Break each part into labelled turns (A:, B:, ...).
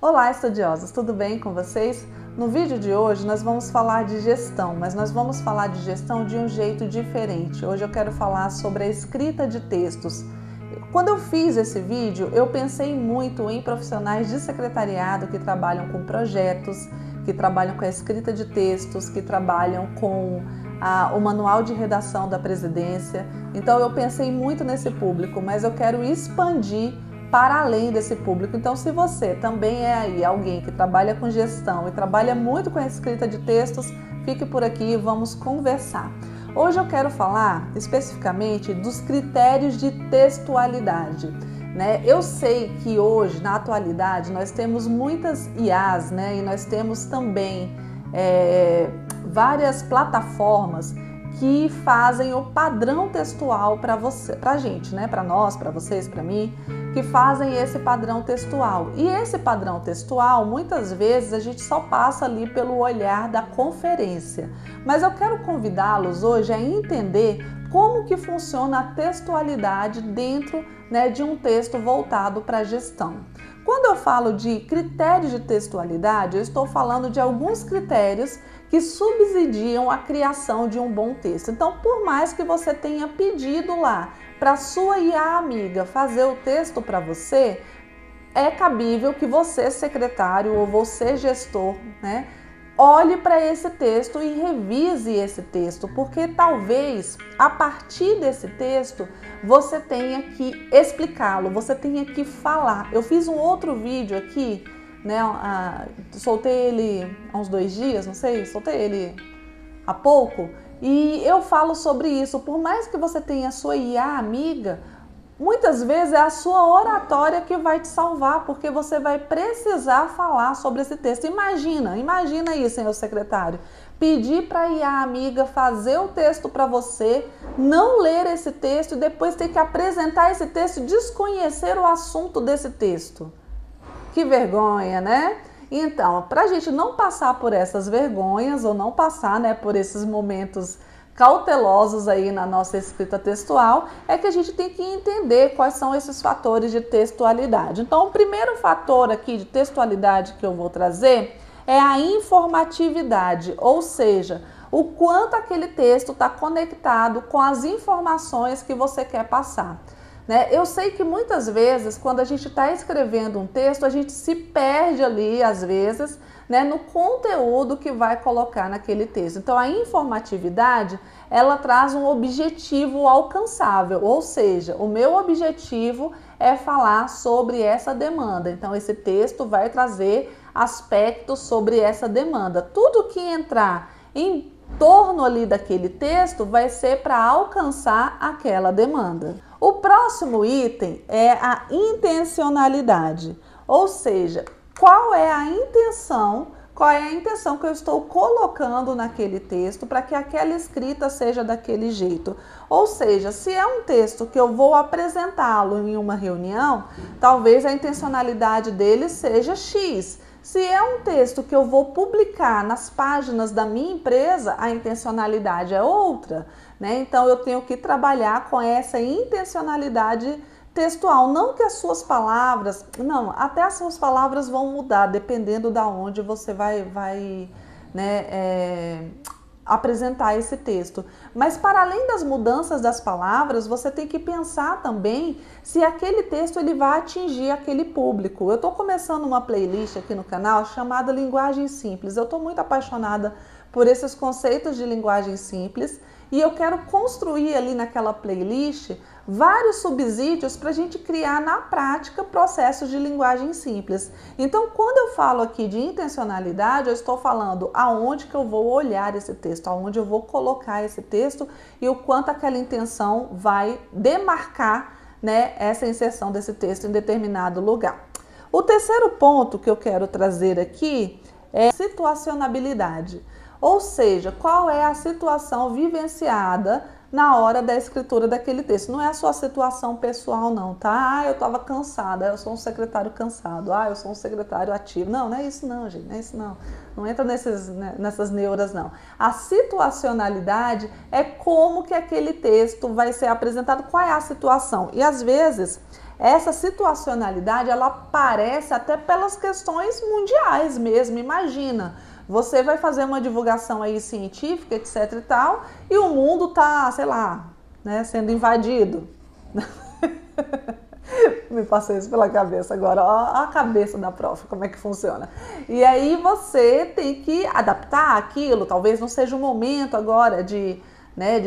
A: Olá, estudiosos, tudo bem com vocês? No vídeo de hoje nós vamos falar de gestão, mas nós vamos falar de gestão de um jeito diferente. Hoje eu quero falar sobre a escrita de textos. Quando eu fiz esse vídeo, eu pensei muito em profissionais de secretariado que trabalham com projetos, que trabalham com a escrita de textos, que trabalham com o manual de redação da presidência. Então eu pensei muito nesse público, mas eu quero expandir para além desse público. Então, se você também é aí alguém que trabalha com gestão e trabalha muito com a escrita de textos, fique por aqui e vamos conversar. Hoje eu quero falar especificamente dos critérios de textualidade. Eu sei que hoje, na atualidade, nós temos muitas IAs, e nós temos também várias plataformas que fazem o padrão textual para você, para a gente, para nós, para vocês, para mim, que fazem esse padrão textual. E esse padrão textual, muitas vezes, a gente só passa ali pelo olhar da conferência. Mas eu quero convidá-los hoje a entender como que funciona a textualidade dentro de um texto voltado para a gestão. Quando eu falo de critérios de textualidade, eu estou falando de alguns critérios que subsidiam a criação de um bom texto. Então, por mais que você tenha pedido lá para sua IA amiga fazer o texto para você, é cabível que você, secretário ou você, gestor, olhe para esse texto e revise esse texto, porque talvez a partir desse texto você tenha que explicá-lo, você tenha que falar. Eu fiz um outro vídeo aqui, soltei ele há uns 2 dias, não sei, soltei ele há pouco, e eu falo sobre isso. Por mais que você tenha a sua IA amiga, muitas vezes é a sua oratória que vai te salvar, porque você vai precisar falar sobre esse texto. Imagina aí, senhor secretário, pedir para a IA amiga fazer o texto para você, não ler esse texto e depois ter que apresentar esse texto e desconhecer o assunto desse texto. Que vergonha, né? Então, para a gente não passar por essas vergonhas ou não passar por esses momentos cautelosos aí na nossa escrita textual, é que a gente tem que entender quais são esses fatores de textualidade. Então, o primeiro fator aqui de textualidade que eu vou trazer é a informatividade, ou seja, o quanto aquele texto está conectado com as informações que você quer passar. Eu sei que muitas vezes, quando a gente está escrevendo um texto, a gente se perde ali, às vezes, no conteúdo que vai colocar naquele texto. Então, a informatividade, ela traz um objetivo alcançável, ou seja, o meu objetivo é falar sobre essa demanda. Então, esse texto vai trazer aspectos sobre essa demanda. Tudo que entrar em torno ali daquele texto vai ser para alcançar aquela demanda. O próximo item é a intencionalidade, ou seja, qual é a intenção que eu estou colocando naquele texto para que aquela escrita seja daquele jeito. Ou seja, se é um texto que eu vou apresentá-lo em uma reunião, talvez a intencionalidade dele seja X. Se é um texto que eu vou publicar nas páginas da minha empresa, a intencionalidade é outra, Então, eu tenho que trabalhar com essa intencionalidade textual. Não que as suas palavras, até as suas palavras vão mudar, dependendo de onde você vai apresentar esse texto. Mas para além das mudanças das palavras, você tem que pensar também se aquele texto ele vai atingir aquele público. Eu estou começando uma playlist aqui no canal chamada Linguagem Simples. Eu estou muito apaixonada por esses conceitos de linguagem simples e eu quero construir ali naquela playlist vários subsídios para a gente criar na prática processos de linguagem simples. Então, quando eu falo aqui de intencionalidade, eu estou falando aonde que eu vou olhar esse texto, aonde eu vou colocar esse texto e o quanto aquela intenção vai demarcar essa inserção desse texto em determinado lugar. O terceiro ponto que eu quero trazer aqui é situacionabilidade, ou seja, qual é a situação vivenciada na hora da escritura daquele texto. Não é a sua situação pessoal não, tá? Eu estava cansada, eu sou um secretário cansado, eu sou um secretário ativo. Não é isso não, gente, não é isso não. Não entra nessas neuras não. A situacionalidade é como que aquele texto vai ser apresentado, qual é a situação. E às vezes essa situacionalidade, ela aparece até pelas questões mundiais mesmo. Imagina, você vai fazer uma divulgação aí científica, etc e tal, e o mundo tá, sei lá, né, sendo invadido. Me passou isso pela cabeça agora, ó a cabeça da prof, como é que funciona. E aí você tem que adaptar aquilo, talvez não seja o momento agora de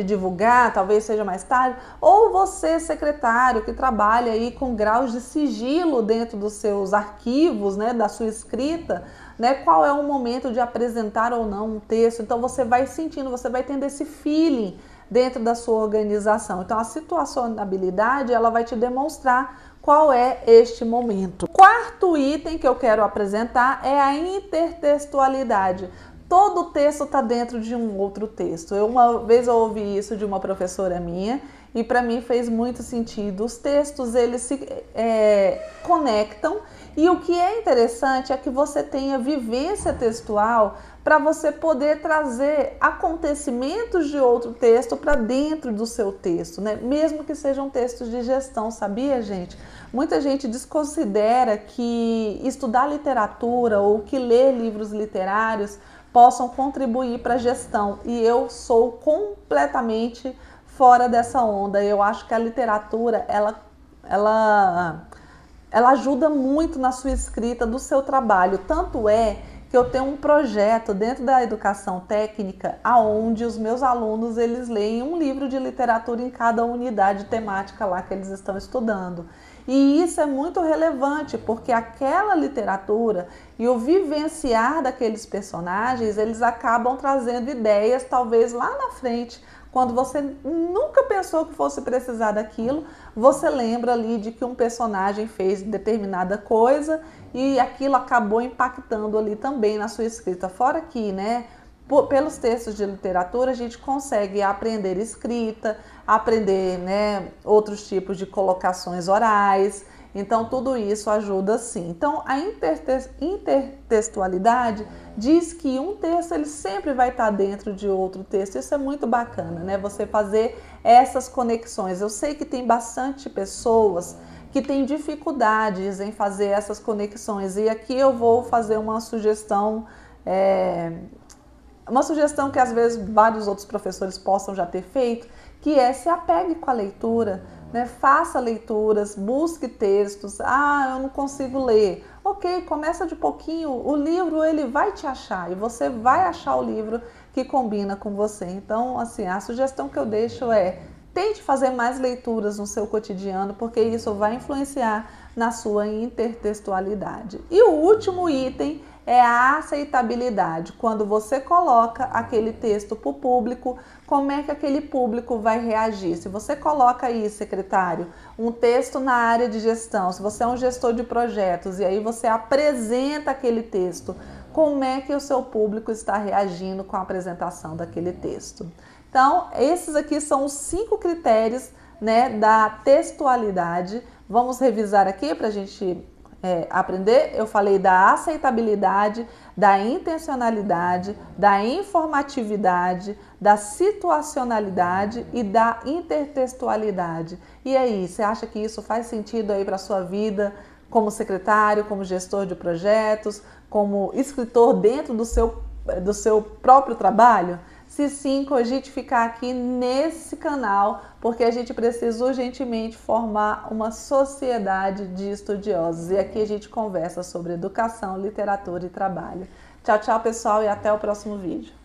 A: divulgar, talvez seja mais tarde, ou você, secretário, que trabalha aí com graus de sigilo dentro dos seus arquivos, né, da sua escrita, né, qual é o momento de apresentar ou não um texto. Então você vai sentindo, você vai tendo esse feeling dentro da sua organização. Então a situacionabilidade, ela vai te demonstrar qual é este momento. O quarto item que eu quero apresentar é a intertextualidade. Todo texto está dentro de um outro texto. Uma vez eu ouvi isso de uma professora minha e para mim fez muito sentido. Os textos, eles se conectam, e o que é interessante é que você tenha vivência textual para você poder trazer acontecimentos de outro texto para dentro do seu texto, né? Mesmo que sejam textos de gestão, sabia, gente? Muita gente desconsidera que estudar literatura ou que ler livros literários possam contribuir para a gestão, e eu sou completamente fora dessa onda. Eu acho que a literatura, ela ajuda muito na sua escrita do seu trabalho. Tanto é que eu tenho um projeto dentro da educação técnica aonde os meus alunos, eles leem um livro de literatura em cada unidade temática lá que eles estão estudando. E isso é muito relevante, porque aquela literatura e o vivenciar daqueles personagens, eles acabam trazendo ideias, talvez lá na frente, quando você nunca pensou que fosse precisar daquilo, você lembra ali de que um personagem fez determinada coisa e aquilo acabou impactando ali também na sua escrita. Fora que, né, pelos textos de literatura, a gente consegue aprender escrita, aprender, né, outros tipos de colocações orais. Então, tudo isso ajuda sim. Então, a intertextualidade diz que um texto, ele sempre vai estar dentro de outro texto. Isso é muito bacana, né? Você fazer essas conexões. Eu sei que tem bastante pessoas que têm dificuldades em fazer essas conexões. E aqui eu vou fazer uma sugestão que às vezes vários outros professores possam já ter feito, que é: se apegue com a leitura, né? Faça leituras, busque textos. Eu não consigo ler. Ok, começa de pouquinho. O livro, ele vai te achar e você vai achar o livro que combina com você. Então, assim, a sugestão que eu deixo é: tente fazer mais leituras no seu cotidiano, porque isso vai influenciar na sua intertextualidade. E o último item é a aceitabilidade. Quando você coloca aquele texto para o público, como é que aquele público vai reagir? Se você coloca aí, secretário, um texto na área de gestão, se você é um gestor de projetos e aí você apresenta aquele texto, como é que o seu público está reagindo com a apresentação daquele texto? Então, esses aqui são os 5 critérios, né, da textualidade. Vamos revisar aqui para a gente aprender. Eu falei da aceitabilidade, da intencionalidade, da informatividade, da situacionalidade e da intertextualidade. E aí, você acha que isso faz sentido aí para a sua vida como secretário, como gestor de projetos, como escritor dentro do seu próprio trabalho? Se sim, cogite ficar aqui nesse canal, porque a gente precisa urgentemente formar uma sociedade de estudiosos. E aqui a gente conversa sobre educação, literatura e trabalho. Tchau, tchau, pessoal, e até o próximo vídeo.